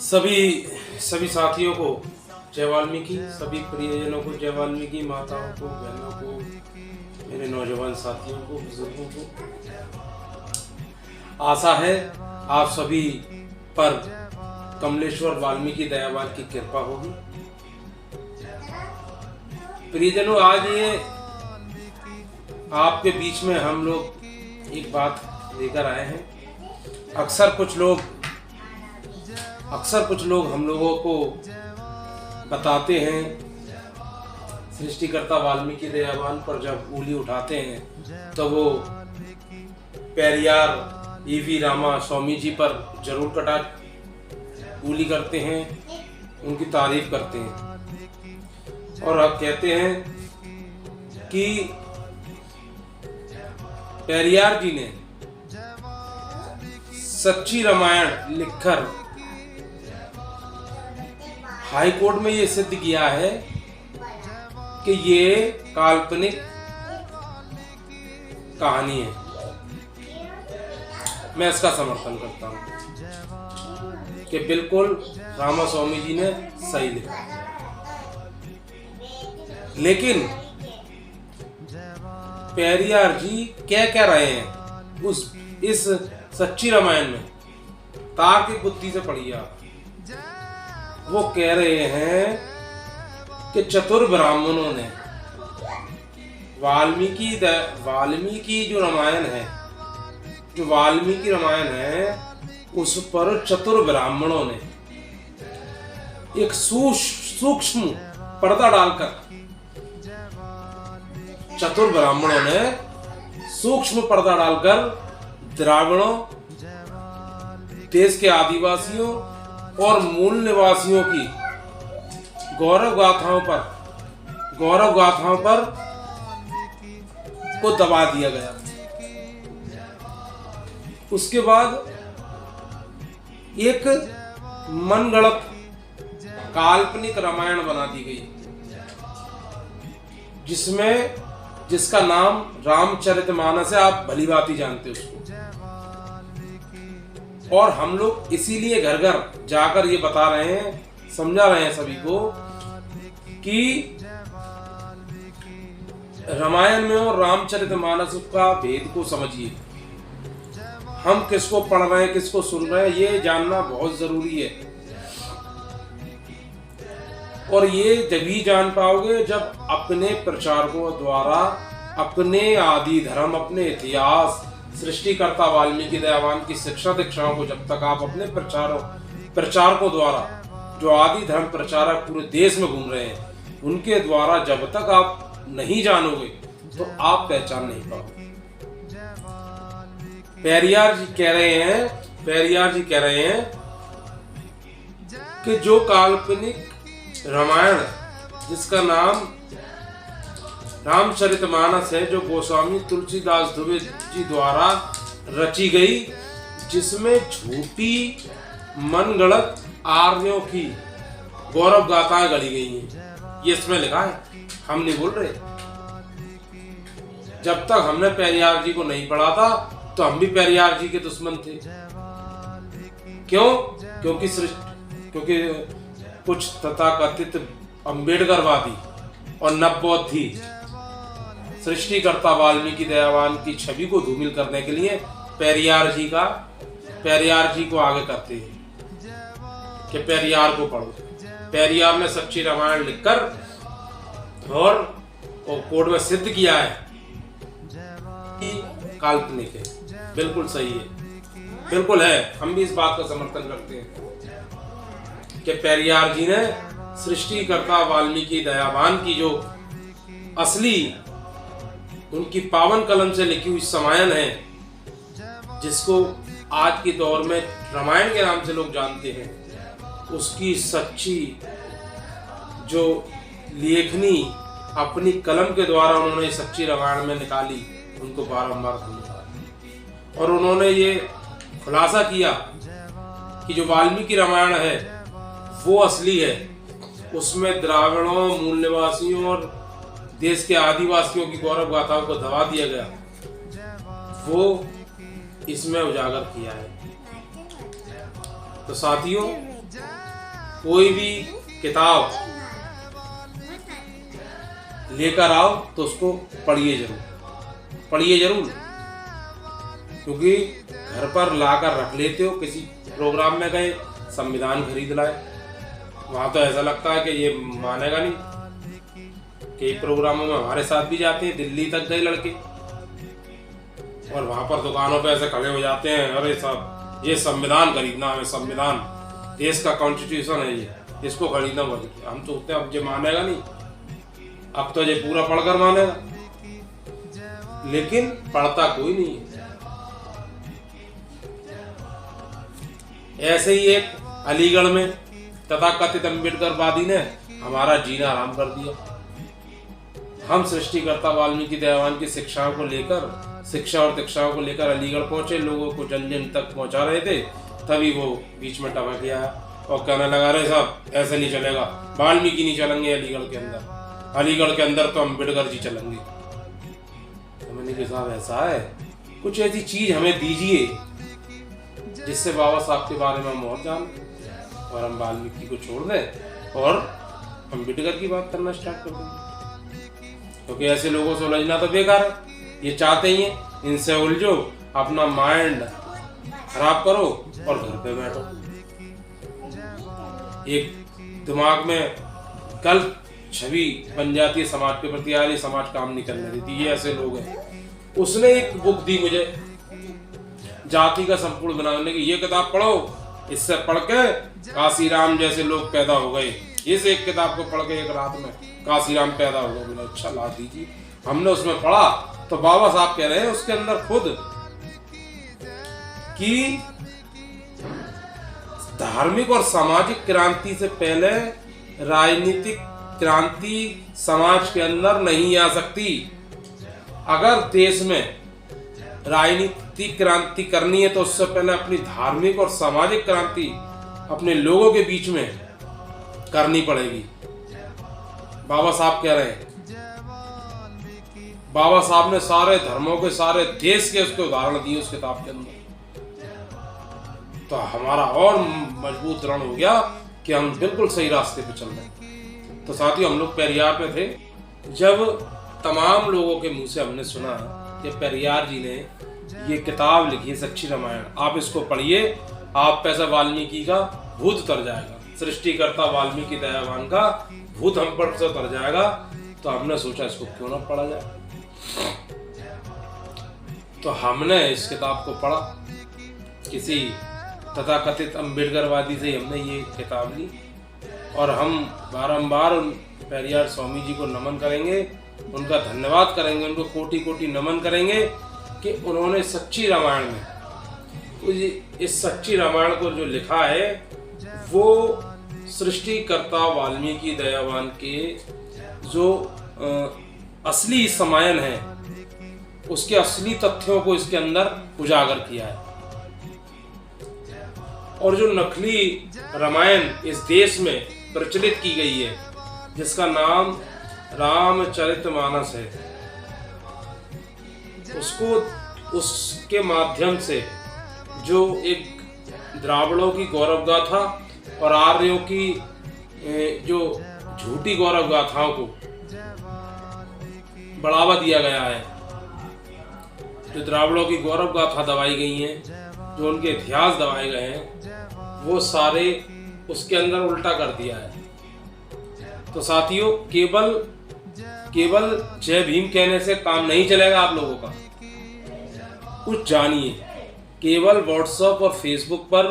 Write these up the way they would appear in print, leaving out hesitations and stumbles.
सभी सभी साथियों को जय वाल्मीकि, सभी प्रियजनों को जय वाल्मीकि, माताओं को, बहनों को, मेरे नौजवान साथियों को, बुजुर्गों को। आशा है आप सभी पर कमलेश्वर वाल्मीकि दयावान की कृपा होगी। प्रियजनों, आज ये आपके बीच में हम लोग एक बात लेकर आए हैं। अक्सर कुछ लोग हम लोगों को बताते हैं, सृष्टिकर्ता वाल्मीकि दयावान पर जब उंगली उठाते हैं तो वो पेरियार ईवी रामा स्वामी जी पर जरूर उंगली करते हैं, उनकी तारीफ करते हैं और अब कहते हैं कि पेरियार जी ने सच्ची रामायण लिखकर हाई कोर्ट में ये सिद्ध किया है कि ये काल्पनिक कहानी है। मैं इसका समर्थन करता हूं कि बिल्कुल रामा स्वामी जी ने सही लिखा। लेकिन पेरियार जी क्या कह रहे हैं इस सच्ची रामायण में, तार्किक बुद्धि से पढ़िए आप। वो कह रहे हैं कि चतुर ब्राह्मणों ने वाल्मीकि जो रामायण है उस पर चतुर ब्राह्मणों ने एक सूक्ष्म पर्दा डालकर द्राविड़ों, देश के आदिवासियों और मूल निवासियों की गौरव गाथाओं पर को दबा दिया गया। उसके बाद एक मनगढ़ंत काल्पनिक रामायण बना दी गई, जिसका नाम रामचरितमानस है। आप भली भांति जानते हो उसको। और हम लोग इसीलिए घर घर जाकर ये बता रहे हैं, समझा रहे हैं सभी को कि रामायण में और रामचरितमानस का भेद को समझिए। हम किसको पढ़ रहे हैं, किसको सुन रहे हैं, ये जानना बहुत जरूरी है। और ये तभी जान पाओगे जब अपने प्रचारकों द्वारा अपने आदि धर्म, अपने इतिहास, सृष्टिकर्ता वाल्मीकि दयावान की शिक्षा दीक्षाओं को जब तक आप अपने प्रचारकों द्वारा, जो आदि धर्म प्रचारक पूरे देश में घूम रहे हैं, उनके द्वारा जब तक आप नहीं जानोगे तो आप पहचान नहीं पाओगे। पेरियार जी कह रहे हैं कि जो काल्पनिक रामायण जिसका नाम रामचरितमानस है, जो गोस्वामी तुलसीदास दुबे जी द्वारा रची गई, जिसमें झूठी मनगढ़ंत आर्यों की गौरव गाथाएं गढ़ी गई हैं, ये इसमें लिखा है। हम नहीं बोल रहे। जब तक हमने पेरियार जी को नहीं पढ़ा था तो हम भी पेरियार जी के दुश्मन थे। क्यों? क्योंकि कुछ तथाकथित अम्बेडकरवादी और नवबौद्धि सृष्टिकर्ता वाल्मीकि दयावान की छवि को धूमिल करने के लिए पेरियार जी को आगे करते हैं कि पेरियार को पढ़ो। पेरियार ने सच्ची रामायण लिखकर और कोर्ट में सिद्ध किया है कि काल्पनिक है। बिल्कुल सही है, बिल्कुल है। हम भी इस बात का समर्थन करते हैं कि पेरियार जी ने सृष्टिकर्ता वाल्मीकि दयावान की जो असली उनकी पावन कलम से लिखी हुई रामायण है, जिसको आज के दौर में रामायण के नाम से लोग जानते हैं, उसकी सच्ची जो लेखनी अपनी कलम के द्वारा उन्होंने सच्ची रामायण में निकाली, उनको बारंबार धन्यवाद। और उन्होंने ये खुलासा किया कि जो वाल्मीकि रामायण है वो असली है, उसमें द्राविड़ों, मूल निवासियों और देश के आदिवासियों की गौरव गाथाओं को दबा दिया गया, वो इसमें उजागर किया है। तो साथियों, कोई भी किताब लेकर आओ तो उसको पढ़िए जरूर, क्योंकि घर पर लाकर रख लेते हो, किसी प्रोग्राम में गए संविधान खरीद लाए, वहां तो ऐसा लगता है कि ये मानेगा नहीं। कई प्रोग्रामों में हमारे साथ भी जाते हैं, दिल्ली तक गए लड़के, और वहां पर दुकानों पे ऐसे खड़े हो जाते हैं, अरे साहब ये संविधान खरीदना है, संविधान देश का कॉन्स्टिट्यूशन है, ये इसको खरीदना पड़ेगा। हम सोचते हैं अब ये मानेगा नहीं, अब तो ये पूरा पढ़कर मानेगा, लेकिन पढ़ता कोई नहीं है। ऐसे ही एक अलीगढ़ में तथाकथित अम्बेडकरवादी ने हमारा जीना आराम कर दिया। हम सृष्टिकर्ता वाल्मीकि दयावान की शिक्षाओं को लेकर, शिक्षा और दीक्षाओं को लेकर अलीगढ़ पहुंचे, लोगों को जन जन तक पहुंचा रहे थे, तभी वो बीच में टपक गया और कहने लगा, अरे साहब ऐसे नहीं चलेगा, वाल्मीकि नहीं चलेंगे अलीगढ़ के अंदर, अलीगढ़ के अंदर तो अम्बेडकर जी चलेंगे। तो मैंने कहा साहब ऐसा है, कुछ ऐसी चीज हमें दीजिए जिससे बाबा साहब के बारे में हम और जाने, और हम वाल्मीकि को छोड़ दें और अम्बेडकर की बात करना स्टार्ट कर दें। क्योंकि ऐसे लोगों से उलझना तो बेकार है, ये चाहते ही हैं इनसे उलझो, अपना माइंड खराब करो और घर पे बैठो। एक दिमाग में गलत छवि बन जाती है समाज के प्रति, यार ये समाज काम नहीं करने देती, ये ऐसे लोग हैं। उसने एक बुक दी मुझे, जाति का संपूर्ण बनाने की, ये किताब पढ़ो, इससे पढ़ के काशीराम जैसे लोग पैदा हो गए। इस एक किताब को पढ़ के एक रात में काशीराम पैदा हो गए। बोला अच्छा ला दीजिए। हमने उसमें पढ़ा तो बाबा साहब कह रहे हैं उसके अंदर खुद कि धार्मिक और सामाजिक क्रांति से पहले राजनीतिक क्रांति समाज के अंदर नहीं आ सकती। अगर देश में राजनीतिक क्रांति करनी है तो उससे पहले अपनी धार्मिक और सामाजिक क्रांति अपने लोगों के बीच में करनी पड़ेगी। बाबा साहब कह रहे हैं, बाबा साहब ने सारे धर्मों के, सारे देश के उसके उदाहरण दिए उस किताब के अंदर। तो हमारा और मजबूत दृढ़ हो गया कि हम बिल्कुल सही रास्ते पे चल रहे हैं। तो साथियों, हम लोग पेरियार पे थे, जब तमाम लोगों के मुंह से हमने सुना कि पेरियार जी ने ये किताब लिखी सच्ची रामायण, आप इसको पढ़िए, आप पैसा वाल्मीकि का भूत उतर जाएगा, सृष्टिकर्ता वाल्मीकि दयावान का भूत हम पर से उतर जाएगा। तो हमने सोचा इसको क्यों ना पढ़ा जाए। तो हमने इस किताब को पढ़ा, किसी तथाकथित अम्बेडकरवादी से हमने ये किताब ली, और हम बारंबार उन पेरियार स्वामी जी को नमन करेंगे, उनका धन्यवाद करेंगे, उनको कोटि कोटि नमन करेंगे कि उन्होंने सच्ची रामायण में, इस सच्ची रामायण को जो लिखा है वो सृष्टिकर्ता वाल्मीकि दयावान के जो असली समायन है, उसके असली तथ्यों को इसके अंदर उजागर किया है। और जो नकली रामायण इस देश में प्रचलित की गई है, जिसका नाम रामचरितमानस है, उसके माध्यम से जो एक द्राविड़ों की गौरव गाथा और आर्यों की जो झूठी गौरव गाथाओं को बढ़ावा दिया गया है, जो द्राविड़ों की गौरव गाथा दबाई गई हैं, जो उनके इतिहास दबाए गए हैं, वो सारे उसके अंदर उल्टा कर दिया है। तो साथियों, केवल जय भीम कहने से काम नहीं चलेगा आप लोगों का, कुछ जानिए। केवल व्हाट्सएप और फेसबुक पर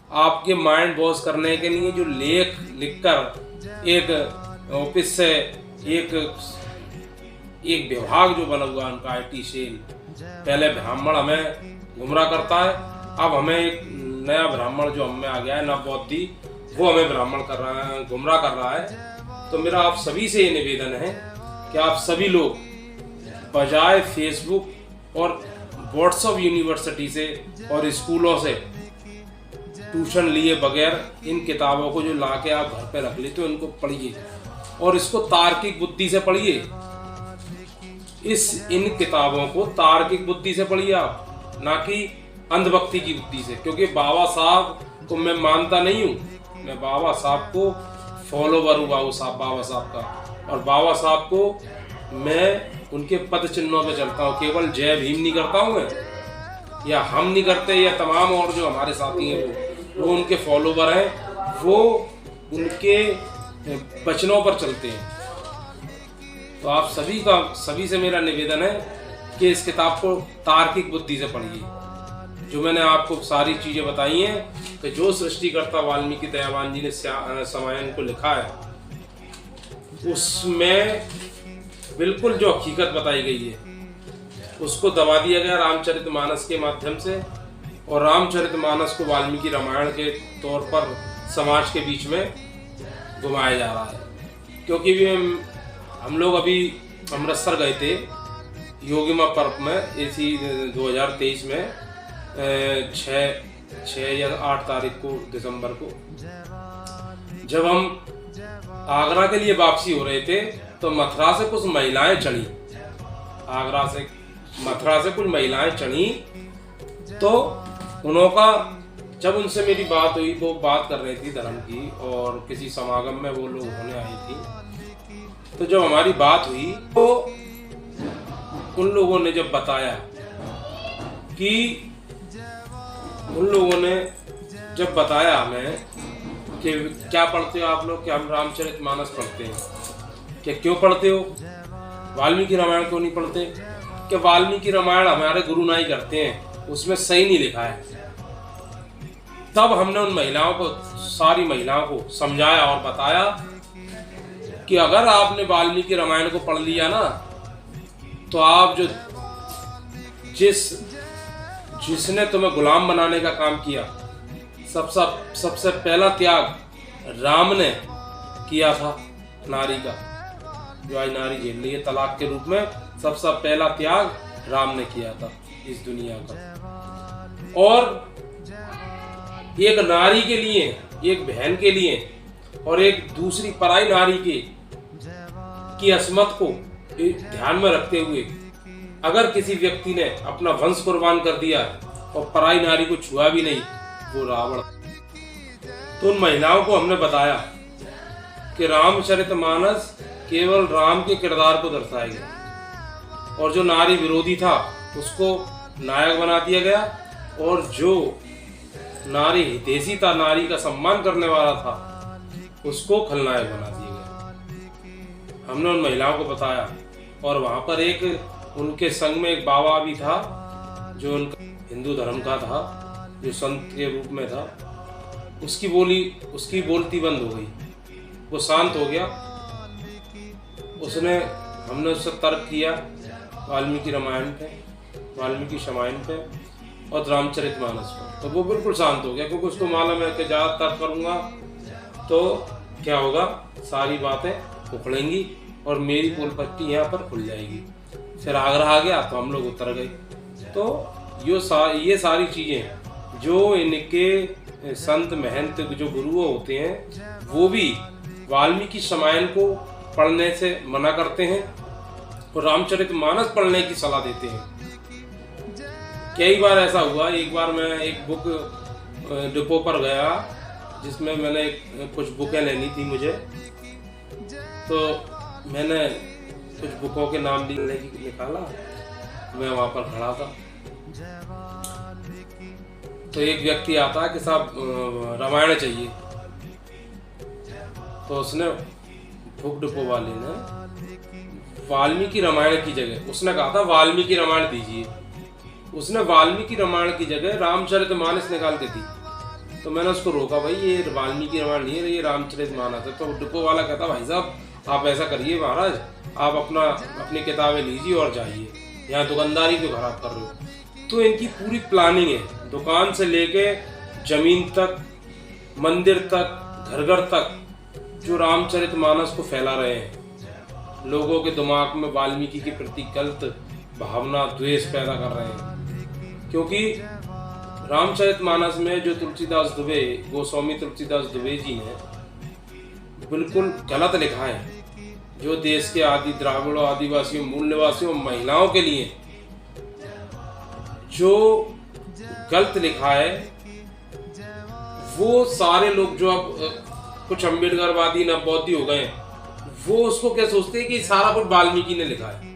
आपके माइंड वॉश करने के लिए जो लेख लिखकर एक ऑफिस से एक विभाग जो बना हुआ उनका IT सेल, पहले ब्राह्मण हमें गुमराह करता है, अब हमें एक नया ब्राह्मण जो हमें आ गया है, नवबौद्धि, वो हमें ब्राह्मण कर रहा है, गुमराह कर रहा है। तो मेरा आप सभी से ये निवेदन है कि आप सभी लोग बजाय फेसबुक और व्हाट्सएप यूनिवर्सिटी से और स्कूलों से ट्यूशन लिए बगैर इन किताबों को जो लाके आप घर पे रख लेते हो, इनको पढ़िए और इसको तार्किक बुद्धि से पढ़िए। इन किताबों को तार्किक बुद्धि से पढ़िए आप, ना कि अंधभक्ति की बुद्धि से। क्योंकि बाबा साहब को मैं मानता नहीं हूँ, मैं बाबा साहब को फॉलोवर हूँ, बाबा साहब का। और बाबा साहब को मैं उनके पद चिन्हों पे चलता हूँ। केवल जय भीम नहीं करता हूँ मैं, या हम नहीं करते, या तमाम और जो हमारे साथी हैं वो उनके फॉलोवर हैं, वो उनके वचनों पर चलते हैं। तो आप सभी से मेरा निवेदन है कि इस किताब को तार्किक बुद्धि से पढ़िए। जो मैंने आपको सारी चीज़ें बताई हैं कि जो सृष्टिकर्ता वाल्मीकि दयावान जी ने रामायण को लिखा है, उसमें बिल्कुल जो हकीकत बताई गई है उसको दबा दिया गया रामचरितमानस के माध्यम से, और रामचरितमानस को वाल्मीकि रामायण के तौर पर समाज के बीच में घुमाया जा रहा है। क्योंकि भी हम लोग अभी अमृतसर गए थे योगिमा पर्व में, इसी 2023 में 6 या 8 तारीख को दिसंबर को, जब हम आगरा के लिए वापसी हो रहे थे तो मथुरा से कुछ महिलाएं चढ़ी, मथुरा से कुछ महिलाएं चढ़ी। तो उनका जब उनसे मेरी बात हुई, वो बात कर रही थी धर्म की, और किसी समागम में वो लोग होने आई थी। तो जब हमारी बात हुई तो उन लोगों ने जब बताया कि हमें कि क्या पढ़ते हो आप लोग, कि हम रामचरितमानस पढ़ते हैं। कि क्यों पढ़ते हो, वाल्मीकि रामायण क्यों नहीं पढ़ते? कि वाल्मीकि रामायण हमारे गुरु नाई करते हैं, उसमें सही नहीं लिखा है। तब हमने उन महिलाओं को, सारी महिलाओं को समझाया और बताया कि अगर आपने वाल्मीकि रामायण को पढ़ लिया ना, तो आप जिसने तुम्हें गुलाम बनाने का काम किया, सबसे पहला त्याग राम ने किया था नारी का, जो आज नारी झेल रही है तलाक के रूप में, सबसे पहला त्याग राम ने किया था इस दुनिया का। और एक नारी के लिए, एक बहन के लिए, और एक दूसरी पराई नारी की असमत को ध्यान में रखते हुए, अगर किसी व्यक्ति ने अपना वंश कुर्बान कर दिया और पराई नारी को छुआ भी नहीं, वो रावण। तो उन महिलाओं को हमने बताया कि रामचरितमानस केवल राम के किरदार को दर्शाएगा, और जो नारी विरोधी था उसको नायक बना दिया गया, और जो नारी हितैषी था, नारी का सम्मान करने वाला था, उसको खलनायक बना दिया गया। हमने उन महिलाओं को बताया। और वहां पर एक उनके संग में एक बाबा भी था, जो उनका हिंदू धर्म का था, जो संत के रूप में था। उसकी बोलती बंद हो गई, वो शांत हो गया। हमने उससे तर्क किया वाल्मीकि रामायण पे, वाल्मीकि रामायण पे और रामचरितमानस पे, तो वो बिल्कुल शांत हो गया, क्योंकि उसको मालूम है कि ज़्यादा तर्क करूँगा तो क्या होगा, सारी बातें उखड़ेंगी और मेरी पोल पट्टी यहाँ पर खुल जाएगी। फिर आगरा आ गया तो हम लोग उतर गए। तो ये सारी चीज़ें जो इनके संत महंत जो गुरु होते हैं, वो भी वाल्मीकि रामायण को पढ़ने से मना करते हैं और रामचरितमानस पढ़ने की सलाह देते हैं। कई बार ऐसा हुआ, एक बार मैं एक बुक डिपो पर गया जिसमें मैंने कुछ बुकें लेनी थी मुझे, तो मैंने कुछ बुकों के नाम निकाला, मैं वहाँ पर खड़ा था। तो एक व्यक्ति आता है कि साहब रामायण चाहिए, तो उसने बुक डिपो वाले ने वाल्मीकि रामायण की जगह, उसने कहा था वाल्मीकि रामायण दीजिए, उसने वाल्मीकि रामायण की जगह रामचरितमानस निकाल के दी। तो मैंने उसको रोका, भाई ये वाल्मीकि रामायण नहीं है, ये रामचरितमानस है। तो डिपो वाला कहता, भाई साहब आप ऐसा करिए महाराज, आप अपनी किताबें लीजिए और जाइए, यहाँ दुकानदारी क्यों खराब कर रहे हो। तो इनकी पूरी प्लानिंग है, दुकान से लेके जमीन तक, मंदिर तक, घर घर तक, जो रामचरितमानस को फैला रहे हैं, लोगों के दिमाग में वाल्मीकि के प्रति गलत भावना, द्वेष पैदा कर रहे हैं। क्योंकि रामचरितमानस में जो तुलसीदास दुबे, गोस्वामी तुलसीदास दुबे जी ने बिल्कुल गलत लिखा है, जो देश के आदि द्राविड़ों, आदिवासियों, मूल निवासियों, महिलाओं के लिए जो गलत लिखा है, वो सारे लोग जो अब कुछ अम्बेडकरवादी नवबौद्धि हो गए, वो उसको क्या सोचते हैं कि सारा कुछ वाल्मीकि ने लिखा है,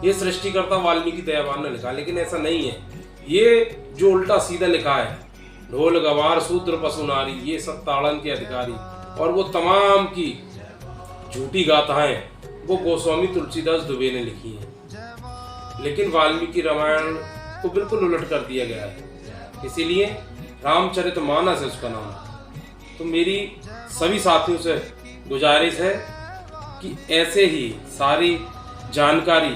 ये सृष्टिकर्ता वाल्मीकि दयावान ने लिखा, लेकिन ऐसा नहीं है। ये जो उल्टा सीधा लिखा है, ढोल गवार शूद्र पशु नारी ये सब ताड़न के अधिकारी, और वो तमाम की झूठी गाथाएं वो गोस्वामी तुलसीदास दुबे ने लिखी हैं। लेकिन वाल्मीकि रामायण को बिल्कुल उलट कर दिया गया है, इसीलिए रामचरितमानस है उसका नाम। तो मेरी सभी साथियों से गुजारिश है कि ऐसे ही सारी जानकारी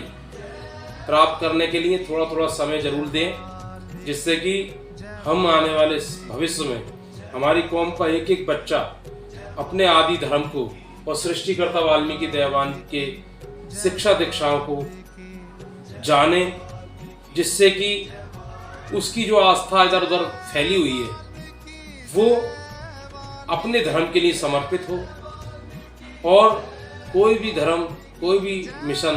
प्राप्त करने के लिए थोड़ा थोड़ा समय जरूर दें, जिससे कि हम आने वाले भविष्य में हमारी कौम का एक एक बच्चा अपने आदि धर्म को और सृष्टिकर्ता वाल्मीकि दयावान के शिक्षा दीक्षाओं को जाने, जिससे कि उसकी जो आस्था इधर उधर फैली हुई है वो अपने धर्म के लिए समर्पित हो, और कोई भी धर्म कोई भी मिशन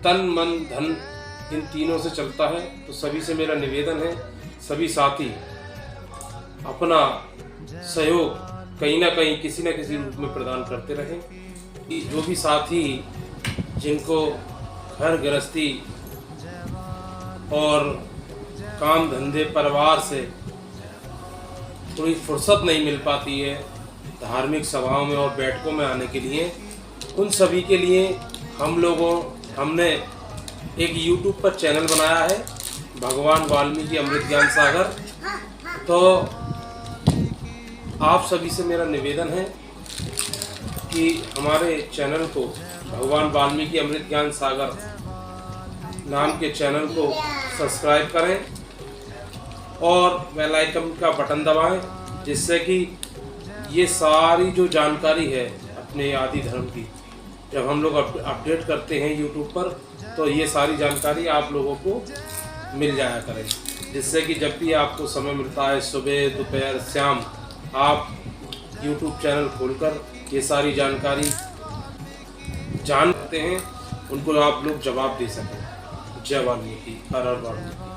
तन मन धन इन तीनों से चलता है। तो सभी से मेरा निवेदन है, सभी साथी अपना सहयोग कहीं ना कहीं किसी न किसी रूप में प्रदान करते रहें। कि जो भी साथी जिनको घर गृहस्थी और काम धंधे परिवार से थोड़ी फुर्सत नहीं मिल पाती है धार्मिक सभाओं में और बैठकों में आने के लिए, उन सभी के लिए हमने एक YouTube पर चैनल बनाया है, भगवान वाल्मीकि अमृत ज्ञान सागर। तो आप सभी से मेरा निवेदन है कि हमारे चैनल को, भगवान वाल्मीकि अमृत ज्ञान सागर नाम के चैनल को सब्सक्राइब करें और बेल आइकन का बटन दबाएं, जिससे कि ये सारी जो जानकारी है अपने आदि धर्म की, जब हम लोग अपडेट करते हैं YouTube पर, तो ये सारी जानकारी आप लोगों को मिल जाया करें, जिससे कि जब भी आपको समय मिलता है सुबह दोपहर शाम, आप YouTube चैनल खोलकर ये सारी जानकारी जानते हैं, उनको आप लोग जवाब दे सकें। जय वाल्मीकि, हर हर वाल्मीकि।